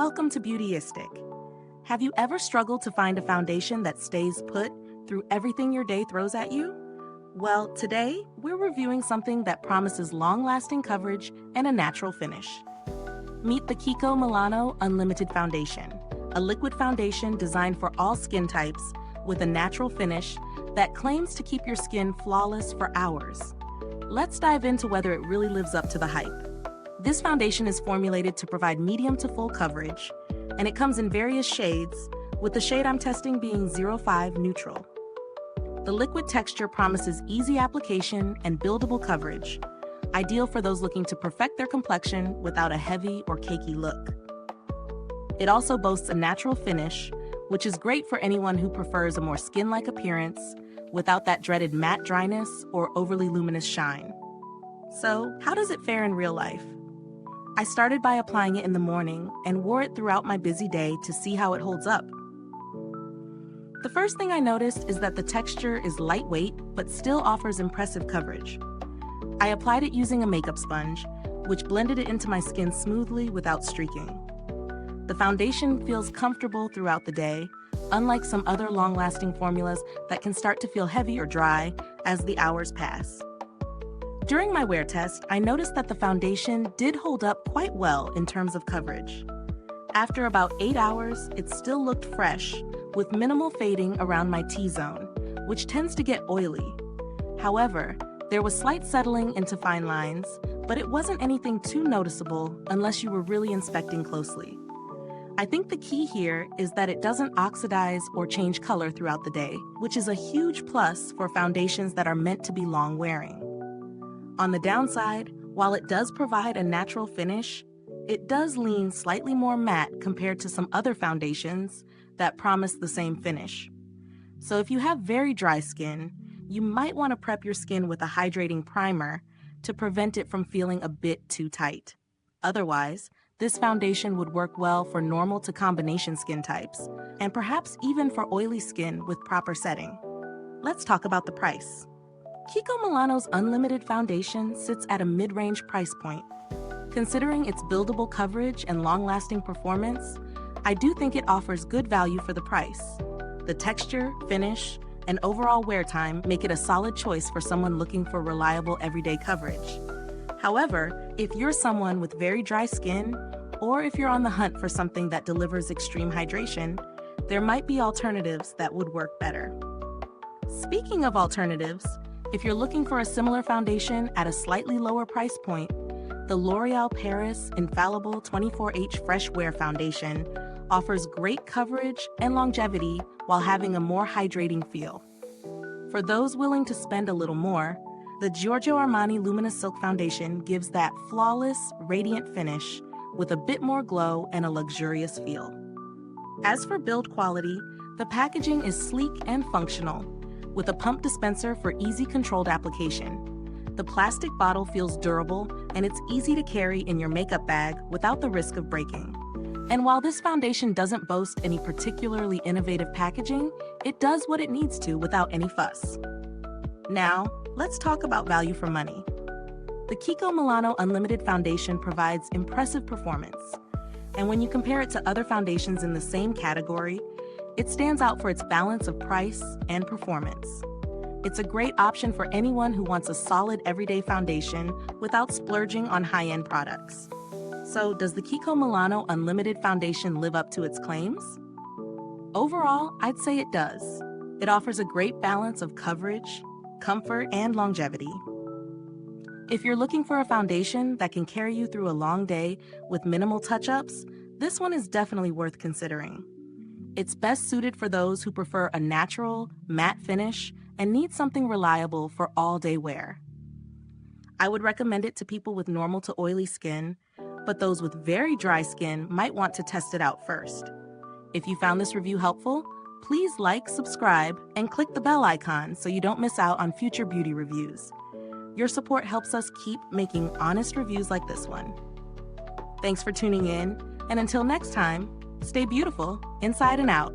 Welcome to Beautyistic. Have you ever struggled to find a foundation that stays put through everything your day throws at you? Well, today we're reviewing something that promises long-lasting coverage and a natural finish. Meet the KIKO Milano Unlimited Foundation, a liquid foundation designed for all skin types with a natural finish that claims to keep your skin flawless for hours. Let's dive into whether it really lives up to the hype. This foundation is formulated to provide medium to full coverage, and it comes in various shades, with the shade I'm testing being 05 Neutral. The liquid texture promises easy application and buildable coverage, ideal for those looking to perfect their complexion without a heavy or cakey look. It also boasts a natural finish, which is great for anyone who prefers a more skin-like appearance without that dreaded matte dryness or overly luminous shine. So, how does it fare in real life? I started by applying it in the morning and wore it throughout my busy day to see how it holds up. The first thing I noticed is that the texture is lightweight but still offers impressive coverage. I applied it using a makeup sponge, which blended it into my skin smoothly without streaking. The foundation feels comfortable throughout the day, unlike some other long-lasting formulas that can start to feel heavy or dry as the hours pass. During my wear test, I noticed that the foundation did hold up quite well in terms of coverage. After about 8 hours, it still looked fresh, with minimal fading around my T-zone, which tends to get oily. However, there was slight settling into fine lines, but it wasn't anything too noticeable unless you were really inspecting closely. I think the key here is that it doesn't oxidize or change color throughout the day, which is a huge plus for foundations that are meant to be long-wearing. On the downside, while it does provide a natural finish, it does lean slightly more matte compared to some other foundations that promise the same finish. So if you have very dry skin, you might want to prep your skin with a hydrating primer to prevent it from feeling a bit too tight. Otherwise, this foundation would work well for normal to combination skin types, and perhaps even for oily skin with proper setting. Let's talk about the price. KIKO Milano's Unlimited Foundation sits at a mid-range price point. Considering its buildable coverage and long-lasting performance, I do think it offers good value for the price. The texture, finish, and overall wear time make it a solid choice for someone looking for reliable everyday coverage. However, if you're someone with very dry skin, or if you're on the hunt for something that delivers extreme hydration, there might be alternatives that would work better. Speaking of alternatives, if you're looking for a similar foundation at a slightly lower price point, the L'Oréal Paris Infallible 24H Fresh Wear Foundation offers great coverage and longevity while having a more hydrating feel. For those willing to spend a little more, the Giorgio Armani Luminous Silk Foundation gives that flawless, radiant finish with a bit more glow and a luxurious feel. As for build quality, the packaging is sleek and functional, with a pump dispenser for easy controlled application. The plastic bottle feels durable and it's easy to carry in your makeup bag without the risk of breaking. And while this foundation doesn't boast any particularly innovative packaging, it does what it needs to without any fuss. Now, let's talk about value for money. The KIKO Milano Unlimited Foundation provides impressive performance, and when you compare it to other foundations in the same category, it stands out for its balance of price and performance. It's a great option for anyone who wants a solid everyday foundation without splurging on high-end products. So, does the KIKO Milano Unlimited Foundation live up to its claims? Overall, I'd say it does. It offers a great balance of coverage, comfort, and longevity. If you're looking for a foundation that can carry you through a long day with minimal touch-ups, this one is definitely worth considering. It's best suited for those who prefer a natural, matte finish and need something reliable for all-day wear. I would recommend it to people with normal to oily skin, but those with very dry skin might want to test it out first. If you found this review helpful, please like, subscribe, and click the bell icon so you don't miss out on future beauty reviews. Your support helps us keep making honest reviews like this one. Thanks for tuning in, and until next time, stay beautiful inside and out.